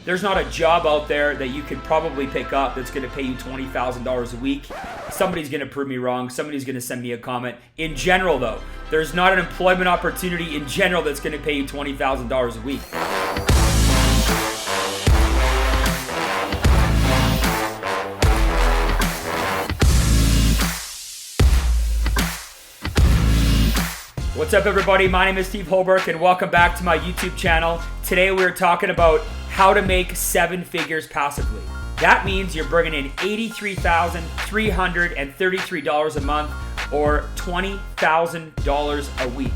There's not a job out there that you could probably pick up that's going to pay you $20,000 a week. Somebody's going to prove me wrong. Somebody's going to send me a comment. In general, though, there's not an employment opportunity in general that's going to pay you $20,000 a week. What's up, everybody? My name is Steve Holbrook, and welcome back to my YouTube channel. Today we're talking about how to make 7 figures passively. That means you're bringing in $83,333 a month or $20,000 a week.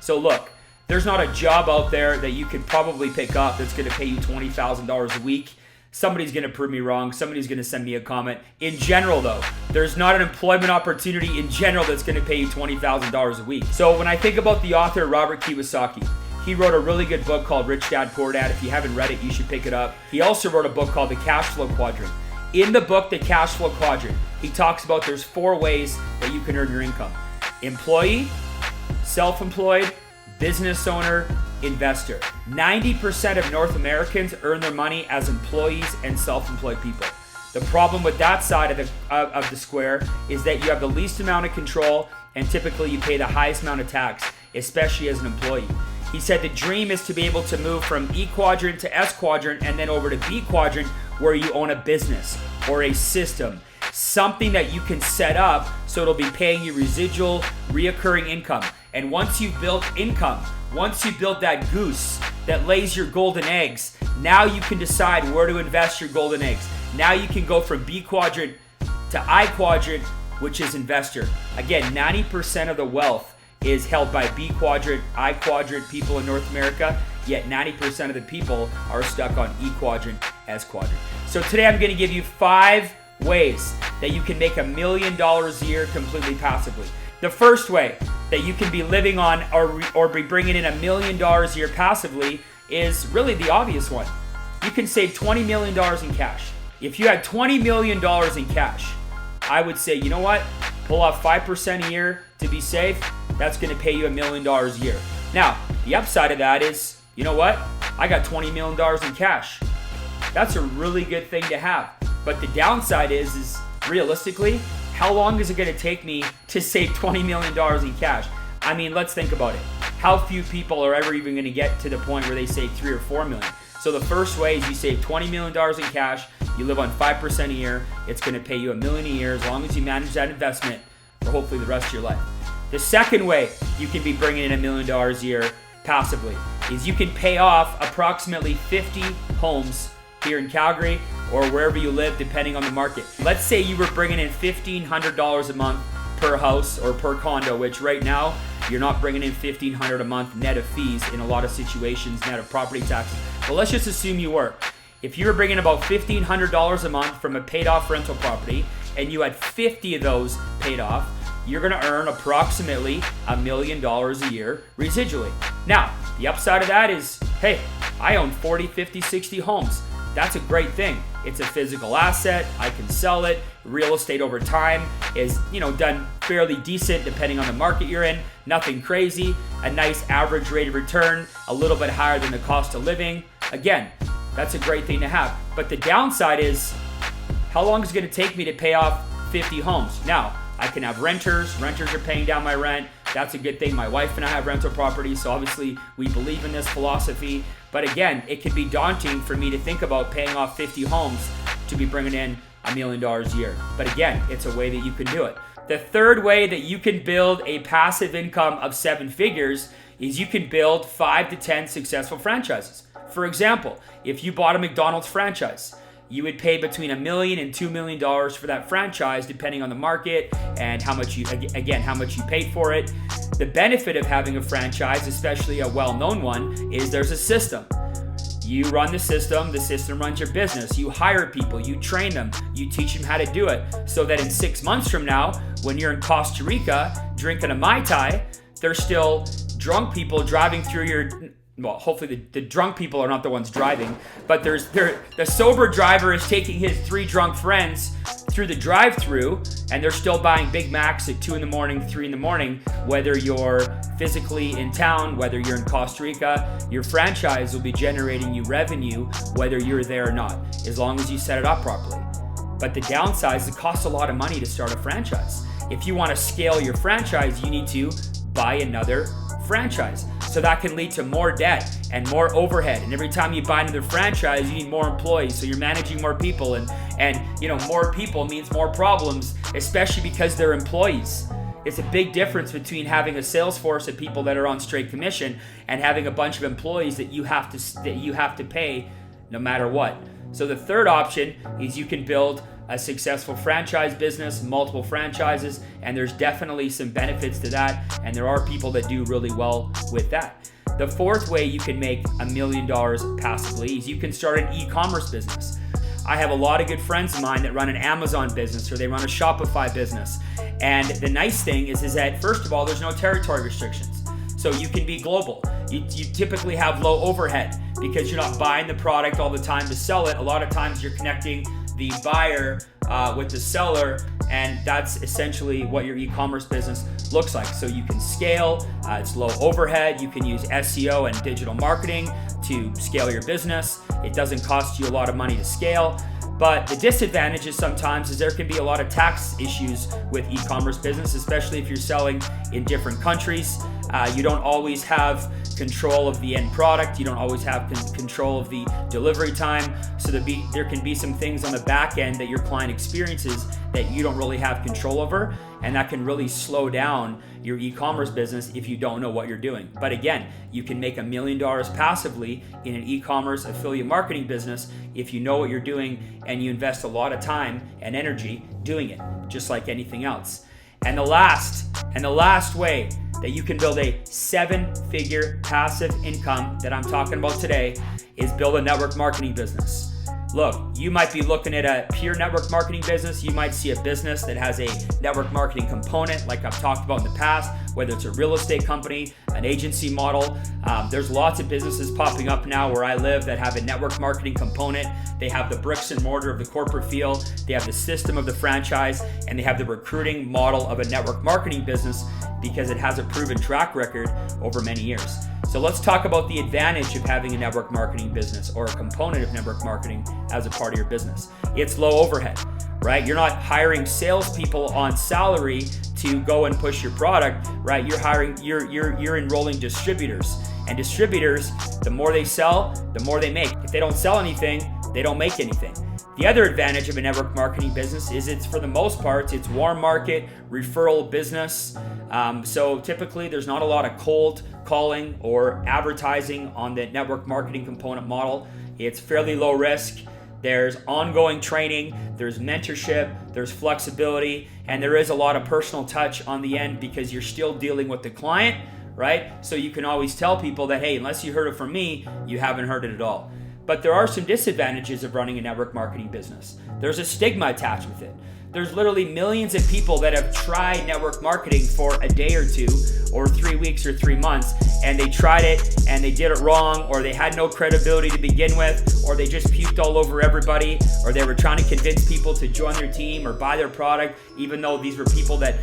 So look, there's not a job out there that you could probably pick up that's going to pay you $20,000 a week. Somebody's going to prove me wrong. Somebody's going to send me a comment. In general, though, there's not an employment opportunity in general that's going to pay you $20,000 a week. So when I think about the author Robert Kiyosaki, he wrote a really good book called Rich Dad, Poor Dad. If you haven't read it, you should pick it up. He also wrote a book called The Cash Flow Quadrant. In the book, The Cash Flow Quadrant, he talks about there's 4 ways that you can earn your income. Employee, self-employed, business owner, investor. 90% of North Americans earn their money as employees and self-employed people. The problem with that side of the square is that you have the least amount of control and typically you pay the highest amount of tax, especially as an employee. He said the dream is to be able to move from E quadrant to S quadrant and then over to B quadrant where you own a business or a system, something that you can set up so it'll be paying you residual, reoccurring income. And once you've built income, once you build that goose that lays your golden eggs, now you can decide where to invest your golden eggs. Now you can go from B quadrant to I quadrant, which is investor. Again, 90% of the wealth is held by B quadrant, I quadrant people in North America, yet 90% of the people are stuck on E quadrant, S quadrant. So today I'm gonna give you 5 ways that you can make $1 million a year completely passively. The first way that you can be living on or be bringing in $1 million a year passively is really the obvious one. You can save $20 million in cash. If you had $20 million in cash, I would say, you know what? Pull off 5% a year to be safe. That's going to pay you $1 million a year. Now, the upside of that is, you know what? I got $20 million in cash. That's a really good thing to have. But the downside is realistically, how long is it going to take me to save $20 million in cash? I mean, let's think about it. How few people are ever even going to get to the point where they save 3 or 4 million? So the first way is you save $20 million in cash. You live on 5% a year. It's going to pay you $1 million a year as long as you manage that investment for hopefully the rest of your life. The second way you can be bringing in $1 million a year passively is you can pay off approximately 50 homes here in Calgary or wherever you live, depending on the market. Let's say you were bringing in $1,500 a month per house or per condo, which right now you're not bringing in $1,500 a month net of fees in a lot of situations, net of property taxes. But let's just assume you were. If you were bringing about $1,500 a month from a paid off rental property and you had 50 of those paid off, you're going to earn approximately $1 million a year residually. Now, the upside of that is, hey, I own 40, 50, 60 homes. That's a great thing. It's a physical asset. I can sell it. Real estate over time is, done fairly decent depending on the market you're in. Nothing crazy. A nice average rate of return, a little bit higher than the cost of living. Again, that's a great thing to have. But the downside is, how long is it going to take me to pay off 50 homes? Now, I can have renters. Renters are paying down my rent. That's a good thing. My wife and I have rental properties, so obviously we believe in this philosophy. But again, it can be daunting for me to think about paying off 50 homes to be bringing in $1 million a year. But again, it's a way that you can do it. The third way that you can build a passive income of 7 figures is you can build 5 to 10 successful franchises. For example, if you bought a McDonald's franchise, you would pay between $1 million and $2 million for that franchise, depending on the market and how much you paid for it. The benefit of having a franchise, especially a well-known one, is there's a system. You run the system runs your business. You hire people, you train them, you teach them how to do it, so that in 6 months from now, when you're in Costa Rica drinking a Mai Tai, there's still drunk people driving through your... Well, hopefully the drunk people are not the ones driving, but the sober driver is taking his 3 drunk friends through the drive-through and they're still buying Big Macs at 2 in the morning, 3 in the morning, whether you're physically in town, whether you're in Costa Rica, your franchise will be generating you revenue whether you're there or not, as long as you set it up properly. But the downside is it costs a lot of money to start a franchise. If you want to scale your franchise, you need to buy another franchise. So that can lead to more debt and more overhead. And every time you buy another franchise, you need more employees. So you're managing more people, and more people means more problems, especially because they're employees. It's a big difference between having a sales force of people that are on straight commission and having a bunch of employees that you have to pay no matter what. So the third option is you can build a successful franchise business, multiple franchises, and there's definitely some benefits to that, and there are people that do really well with that. The fourth way you can make $1 million passively is you can start an e-commerce business. I have a lot of good friends of mine that run an Amazon business or they run a Shopify business. And the nice thing is that, first of all, there's no territory restrictions. So you can be global. You typically have low overhead because you're not buying the product all the time to sell it. A lot of times you're connecting the buyer with the seller, and that's essentially what your e-commerce business looks like. So you can scale, it's low overhead, you can use SEO and digital marketing to scale your business. It doesn't cost you a lot of money to scale. But the disadvantages sometimes is there can be a lot of tax issues with e-commerce business, especially if you're selling in different countries. You don't always have control of the end product. You don't always have control of the delivery time. So there can be some things on the back end that your client experiences that you don't really have control over, and that can really slow down your e-commerce business if you don't know what you're doing. But again, you can make $1 million passively in an e-commerce affiliate marketing business if you know what you're doing and you invest a lot of time and energy doing it, just like anything else. And the last way that you can build a 7-figure passive income that I'm talking about today is build a network marketing business. Look, you might be looking at a pure network marketing business. You might see a business that has a network marketing component like I've talked about in the past, whether it's a real estate company, an agency model. There's lots of businesses popping up now where I live that have a network marketing component. They have the bricks and mortar of the corporate field, they have the system of the franchise, and they have the recruiting model of a network marketing business because it has a proven track record over many years. So let's talk about the advantage of having a network marketing business or a component of network marketing as a part of your business. It's low overhead, right? You're not hiring salespeople on salary to go and push your product, right? You're enrolling distributors, and distributors, the more they sell, the more they make. If they don't sell anything, they don't make anything. The other advantage of a network marketing business is it's, for the most part, it's warm market, referral business. So typically there's not a lot of cold calling or advertising on the network marketing component model. It's fairly low risk. There's ongoing training, there's mentorship, there's flexibility, and there is a lot of personal touch on the end because you're still dealing with the client, right? So you can always tell people that, hey, unless you heard it from me, you haven't heard it at all. But there are some disadvantages of running a network marketing business. There's a stigma attached with it. There's literally millions of people that have tried network marketing for a day or two, or 3 weeks or 3 months, and they tried it and they did it wrong, or they had no credibility to begin with, or they just puked all over everybody, or they were trying to convince people to join their team or buy their product, even though these were people that,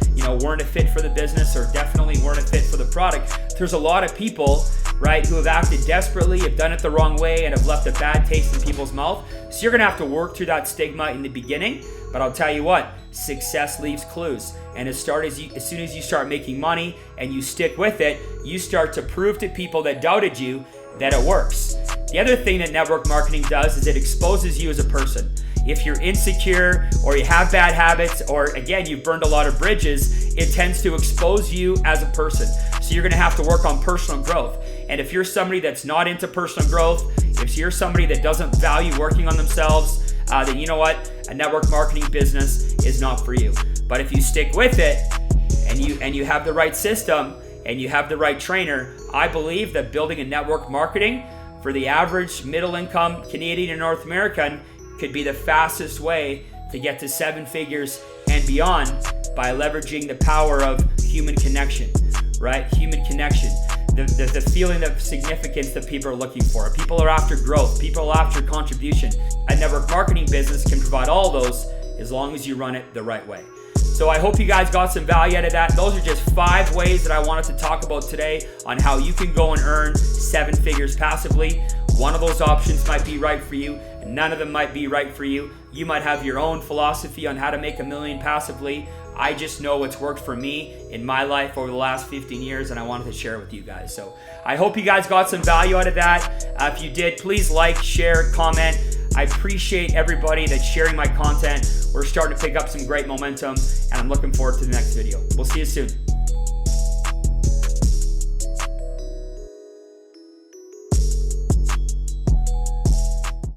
weren't a fit for the business or definitely weren't a fit for the product. There's a lot of people, right, who have acted desperately, have done it the wrong way, and have left a bad taste in people's mouth. So you're gonna have to work through that stigma in the beginning, but I'll tell you what, success leaves clues. And as soon as you start making money and you stick with it, you start to prove to people that doubted you that it works. The other thing that network marketing does is it exposes you as a person. If you're insecure or you have bad habits, or again, you've burned a lot of bridges, it tends to expose you as a person. So you're gonna have to work on personal growth. And if you're somebody that's not into personal growth, if you're somebody that doesn't value working on themselves, then you know what? A network marketing business is not for you. But if you stick with it and you have the right system and you have the right trainer, I believe that building a network marketing for the average middle income Canadian and North American could be the fastest way to get to 7 figures and beyond by leveraging the power of human connection, right? Human connection. The feeling of significance that people are looking for. People are after growth. People are after contribution. A network marketing business can provide all those as long as you run it the right way. So I hope you guys got some value out of that. Those are just 5 ways that I wanted to talk about today on how you can go and earn 7 figures passively. One of those options might be right for you, and none of them might be right for you. You might have your own philosophy on how to make $1 million passively. I just know what's worked for me in my life over the last 15 years, and I wanted to share it with you guys. So I hope you guys got some value out of that. If you did, please like, share, comment. I appreciate everybody that's sharing my content. We're starting to pick up some great momentum, and I'm looking forward to the next video. We'll see you soon.